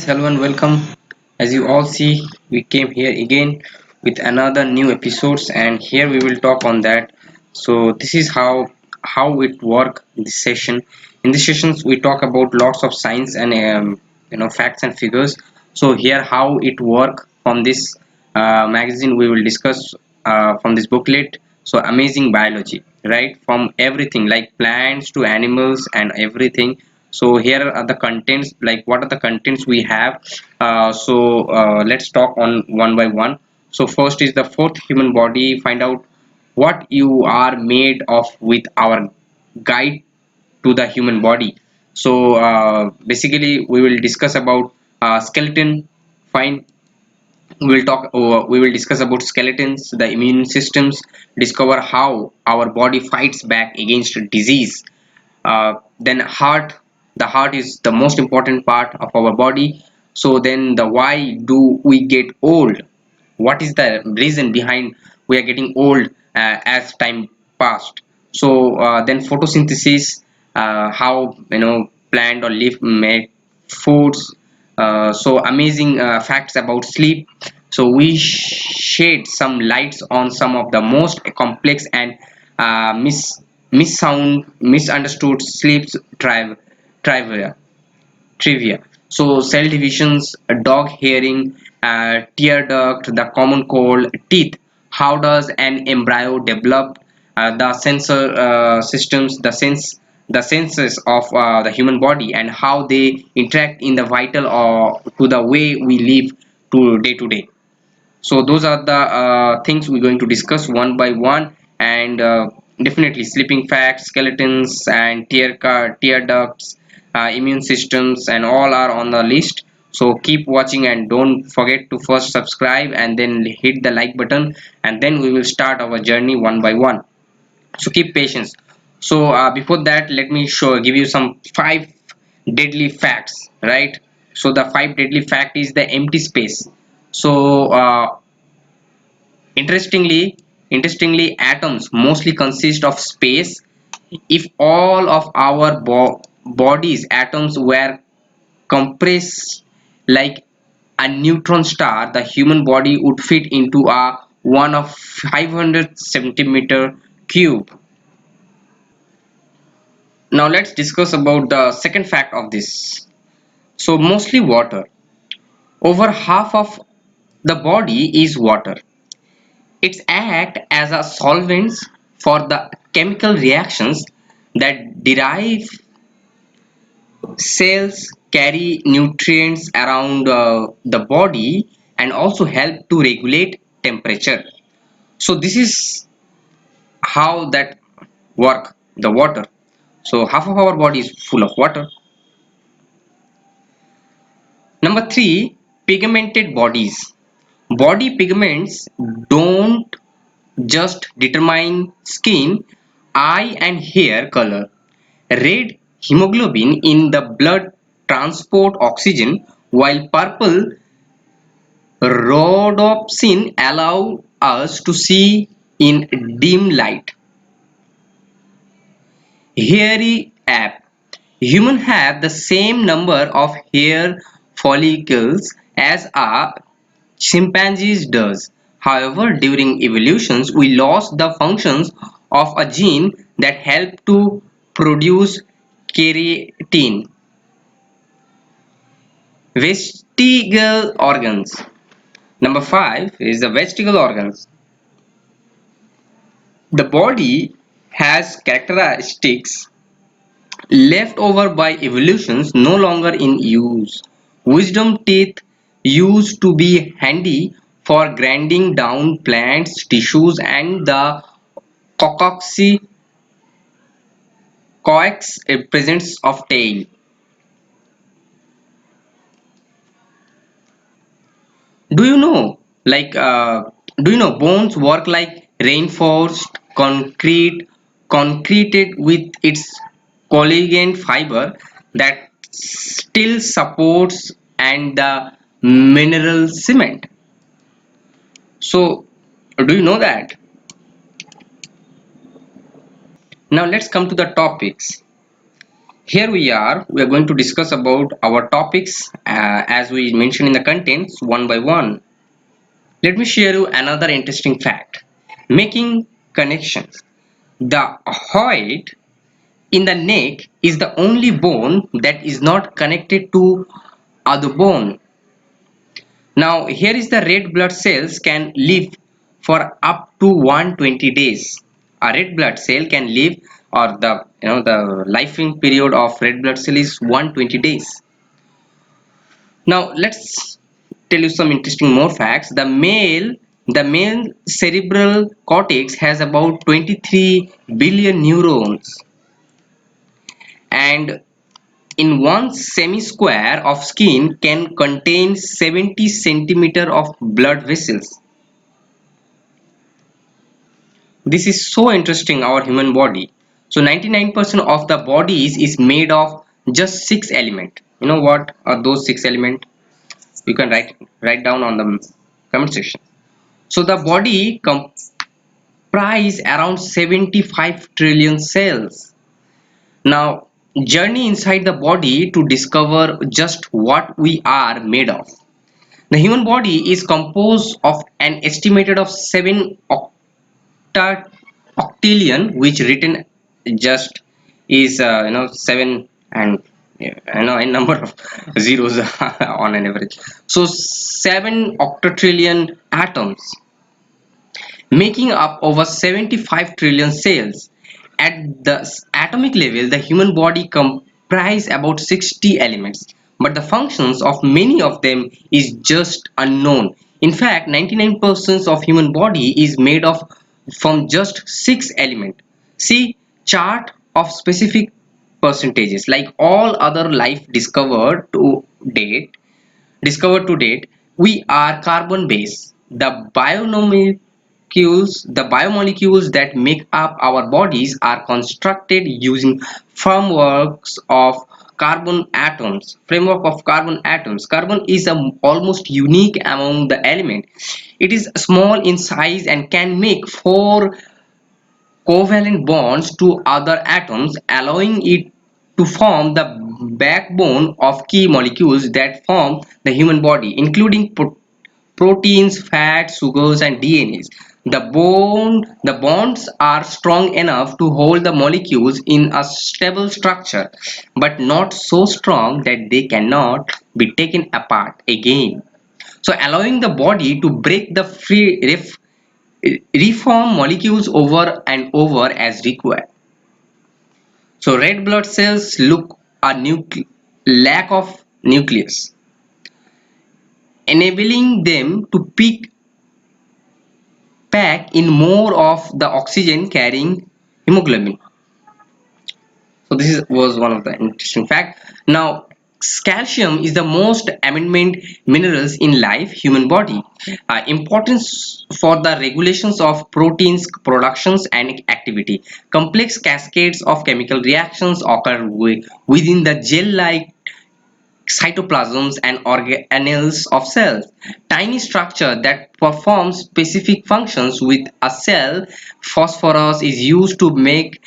hello and welcome. As you all see, we came here again with another new episodes, and here we will talk on that. So this is how it work in this session. In these sessions, we talk about lots of science and facts and figures. So here how it work from this magazine we will discuss from this booklet. So amazing biology, right? From everything like plants to animals and everything. So here are the contents, like what are the contents we have. Let's talk on one by one. So first is the fourth human body. Find out what you are made of with our guide to the human body. So basically we will discuss about skeleton. Fine. We will discuss about skeletons, the immune systems, discover how our body fights back against disease. Then heart. The heart is the most important part of our body. So then the why do we get old? What is the reason behind we are getting old as time passed? So then photosynthesis, how plant or leaf make foods. So amazing facts about sleep. So we shed some lights on some of the most complex and misunderstood sleep trivia trivia. So cell divisions, dog hearing, tear duct, the common cold, teeth. How does an embryo develop? The sensor systems, the senses of the human body, and how they interact in the vital or to the way we live to day. So those are the things we're going to discuss one by one, and definitely sleeping facts, skeletons, and tear ducts, immune systems, and all are on the list. So keep watching and don't forget to first subscribe and then hit the like button, and then we will start our journey one by one. So keep patience. So before that, let me give you some five deadly facts, right? So the five deadly fact is the empty space. So interestingly, atoms mostly consist of space. If all of our body's atoms were compressed like a neutron star, the human body would fit into a one of 500 centimeter cube. Now let's discuss about the second fact of this. So mostly water. Over half of the body is water. It acts as a solvent for the chemical reactions that derive cells, carry nutrients around the body, and also help to regulate temperature. So this is how that work, the water. So half of our body is full of water. Number three, pigmented bodies. Body pigments don't just determine skin, eye, and hair color. Red hemoglobin in the blood transport oxygen, while purple rhodopsin allow us to see in dim light. Hairy app. Humans have the same number of hair follicles as a chimpanzees does. However, during evolutions, we lost the functions of a gene that helped to produce keratin. Vestigial organs. Number five is the vestigial organs. The body has characteristics left over by evolutions no longer in use. Wisdom teeth used to be handy for grinding down plants, tissues, and the coccyx presence of tail. Do you know, do you know bones work like reinforced concreted with its collagen fiber that still supports and the mineral cement. So, do you know that? Now let's come to the topics. Here we are going to discuss about our topics as we mentioned in the contents one by one. Let me share you another interesting fact. Making connections. The hyoid in the neck is the only bone that is not connected to other bone. Now here is the red blood cells can live for up to 120 days. A red blood cell can live, or the living period of red blood cell is 120 days. Now let's tell you some interesting more facts. The male cerebral cortex has about 23 billion neurons, and in one semi-square of skin can contain 70 centimeter of blood vessels. This is so interesting, our human body. So 99% of the bodies is made of just six elements. You know what are those six elements? You can write down on the comment section. So the body comprise around 75 trillion cells. Now journey inside the body to discover just what we are made of. The human body is composed of an estimated of 7 octillion, which written just is 7 and a number of zeros on an average. So 7 octatrillion atoms making up over 75 trillion cells. At the atomic level, the human body comprises about 60 elements, but the functions of many of them is just unknown. In fact, 99% of human body is made of from just 6 elements. See chart of specific percentages. Like all other life date discovered to date, we are carbon based. The biomolecules that make up our bodies are constructed using frameworks of carbon atoms. Framework of carbon atoms. Carbon is almost unique among the elements. It is small in size and can make four covalent bonds to other atoms, allowing it to form the backbone of key molecules that form the human body, including proteins, fats, sugars, and DNAs. The bonds are strong enough to hold the molecules in a stable structure, but not so strong that they cannot be taken apart again. So, allowing the body to break the reform molecules over and over as required. So red blood cells look a lack of nucleus, enabling them to pack in more of the oxygen carrying hemoglobin. So was one of the interesting fact. Now calcium is the most amendment minerals in life human body. Importance for the regulations of proteins productions and activity. Complex cascades of chemical reactions occur within the gel like cytoplasms and organelles of cells. Tiny structure that performs specific functions with a cell. Phosphorus is used to make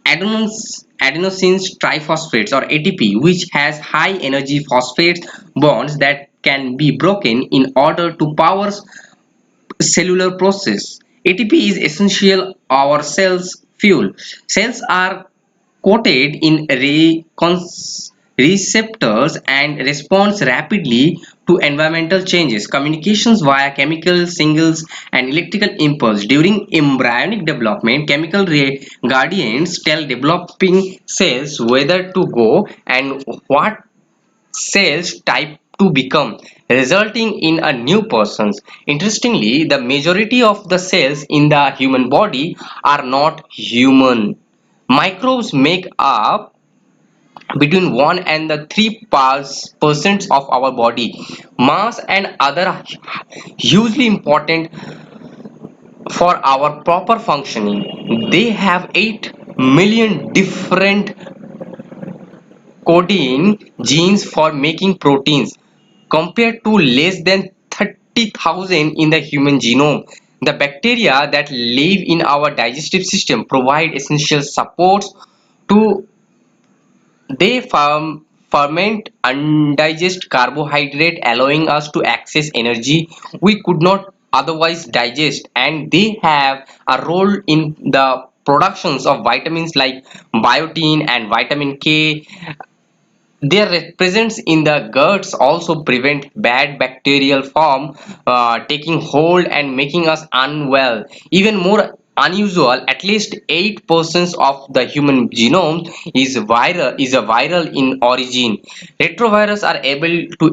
adenosine triphosphates or ATP, which has high energy phosphate bonds that can be broken in order to power cellular process. ATP is essential our cells fuel. Cells are coated in receptors and responds rapidly to environmental changes. Communications via chemical signals and electrical impulse. During embryonic development, chemical guardians tell developing cells whether to go and what cells type to become, resulting in a new persons. Interestingly, the majority of the cells in the human body are not human. Microbes make up between 1 and the 3% of our body mass and other hugely important for our proper functioning. They have 8 million different coding genes for making proteins compared to less than 30,000 in the human genome. The bacteria that live in our digestive system provide essential supports to Ferment undigested carbohydrate, allowing us to access energy we could not otherwise digest, and they have a role in the productions of vitamins like biotin and vitamin K. Their presence in the guts also prevent bad bacterial form taking hold and making us unwell. Even more unusual, at least 8% of the human genome is a viral in origin. Retrovirus are able to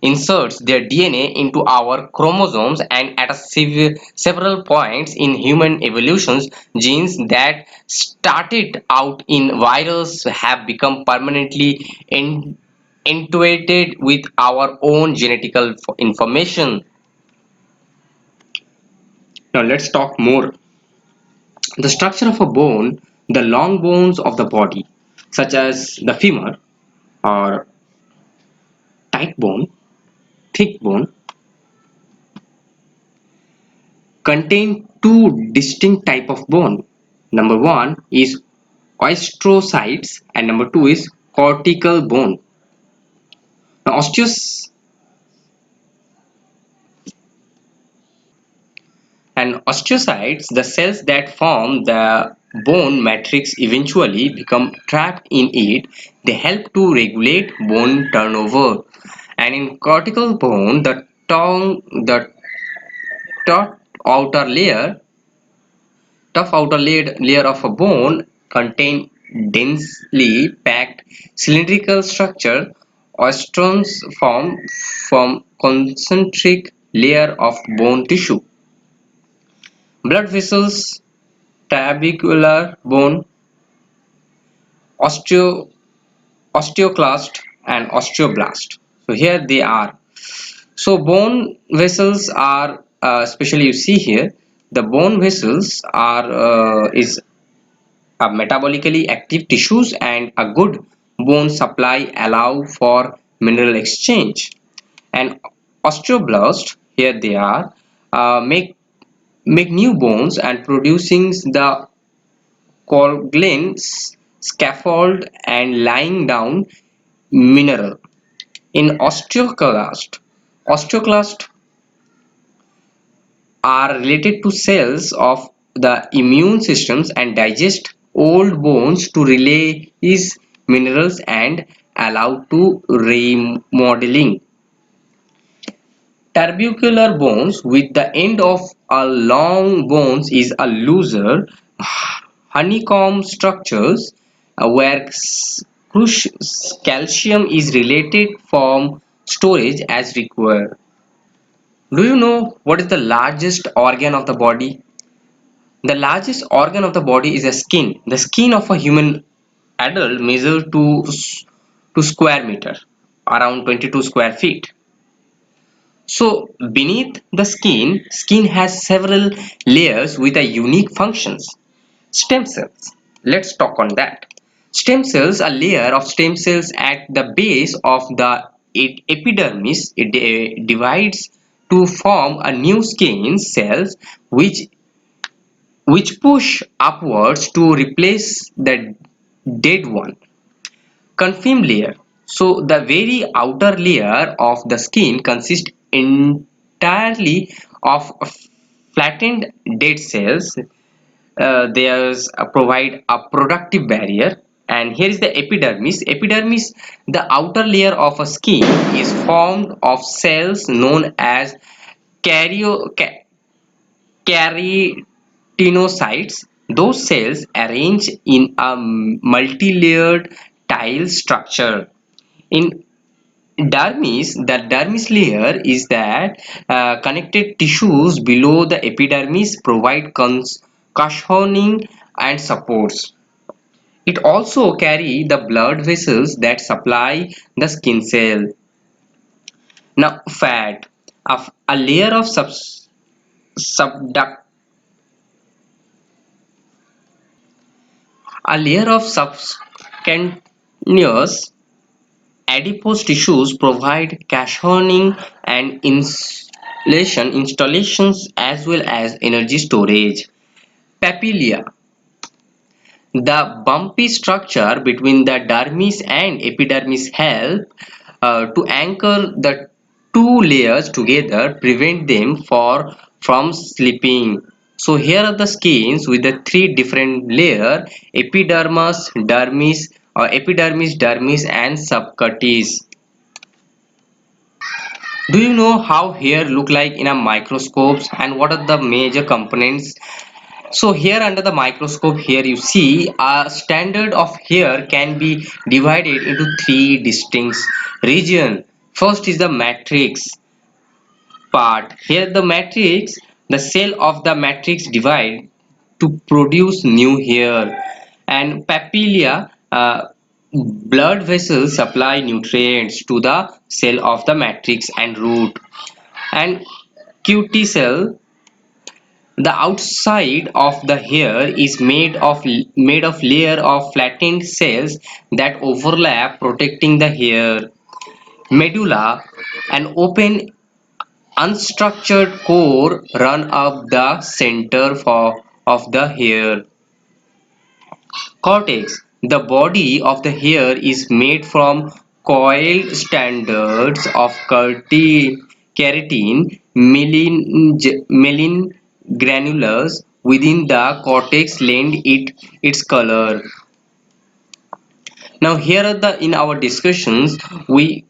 insert their DNA into our chromosomes, and at several points in human evolutions, genes that started out in virus have become permanently intuited with our own genetical information. Now let's talk more. The structure of a bone, the long bones of the body, such as the femur or tight bone, thick bone, contain two distinct type of bone. Number one is osteocytes and number two is cortical bone. Now, osteocytes, the cells that form the bone matrix, eventually become trapped in it. They help to regulate bone turnover. And in cortical bone, the tough outer layer, layer of a bone contain densely packed cylindrical structure. Osteons form from concentric layer of bone tissue. Blood vessels, trabecular bone, osteo, osteoclast, and osteoblast. So here they are. So bone vessels are, especially you see here, the bone vessels are is a metabolically active tissues, and a good bone supply allow for mineral exchange. And osteoblast, here they are, make new bones and producing the Corgline scaffold and lying down mineral. In osteoclast are related to cells of the immune systems and digest old bones to release minerals and allow to remodeling. Trabecular bones with the end of a long bones is a looser honeycomb structures where calcium is related from storage as required. Do you know what is the largest organ of the body? The largest organ of the body is a skin. The skin of a human adult measures to square meter, around 22 square feet. So beneath the skin has several layers with a unique functions. Stem cells. Let's talk on that. Stem cells, a layer of stem cells at the base of the epidermis, it divides to form a new skin cells which push upwards to replace the dead one. Confirm layer. So the very outer layer of the skin consists entirely of flattened dead cells. There's provide a productive barrier. And here is the epidermis. The outer layer of a skin is formed of cells known as karyo, keratinocytes. Those cells arrange in a multi-layered tile structure. In dermis, the dermis layer is that connected tissues below the epidermis provide cushioning and supports. It also carry the blood vessels that supply the skin cell. Now, fat, a layer of subduct, a layer of subcutaneous adipose tissues provide cushioning and insulation installations as well as energy storage. Papillae. The bumpy structure between the dermis and epidermis help to anchor the two layers together, prevent them from slipping. So here are the skins with the three different layer: epidermis, dermis, and subcutis. Do you know how hair look like in a microscope and what are the major components? So here under the microscope, here you see a standard of hair can be divided into three distinct regions. First is the matrix part. Here the matrix, the cell of the matrix divide to produce new hair, and papilla, blood vessels supply nutrients to the cell of the matrix and root, and cuticle, the outside of the hair, is made of layer of flattened cells that overlap, protecting the hair. Medulla, an open unstructured core run up the center of the hair. Cortex, the body of the hair, is made from coiled standards of keratin, myelin granulars within the cortex lend it its color. Now here are the in our discussions we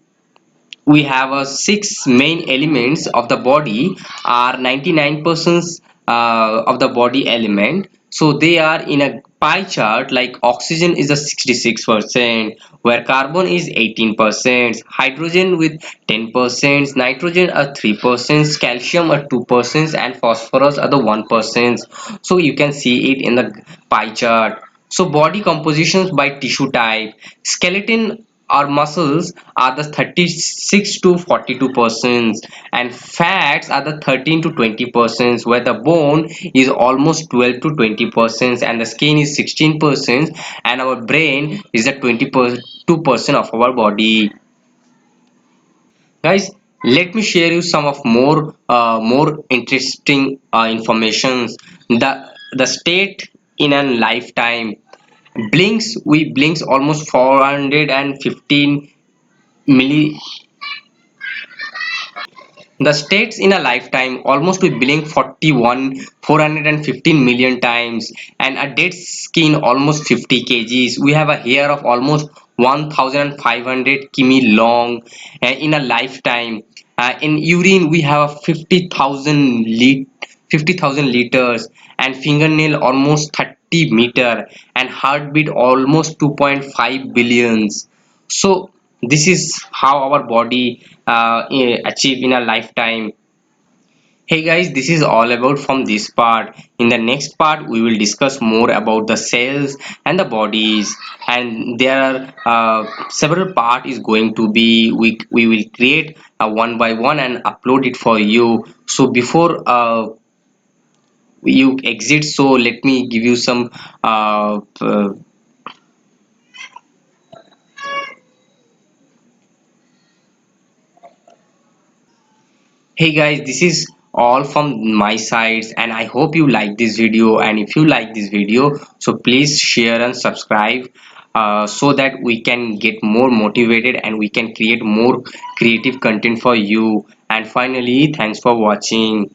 have six main elements of the body are 99% of the body element, so they are in a pie chart. Like oxygen is a 66%, where carbon is 18%, hydrogen with 10%, nitrogen are 3%, calcium are 2%, and phosphorus are the 1%. So you can see it in the pie chart. So body compositions by tissue type: skeleton our muscles are the 36 to 42%, and fats are the 13 to 20%, where the bone is almost 12 to 20%, and the skin is 16%, and our brain is the 22% of our body. Guys, let me share you some of more interesting informations. The state in a lifetime: blinks almost 415 milli. The states in a lifetime almost we blink 41 415 million times, and a dead skin almost 50 kgs. We have a hair of almost 1500 km long in a lifetime. In urine we have 50,000 liters, and fingernail almost 30 meter, and heartbeat almost 2.5 billions. So this is how our body achieve in a lifetime. Hey guys, this is all about from this part. In the next part we will discuss more about the cells and the bodies, and there are several part is going to be we will create one by one and upload it for you. So before you exit, so let me give you some hey guys, this is all from my sides, and I hope you like this video. And if you like this video, so please share and subscribe, so that we can get more motivated and we can create more creative content for you. And finally, thanks for watching.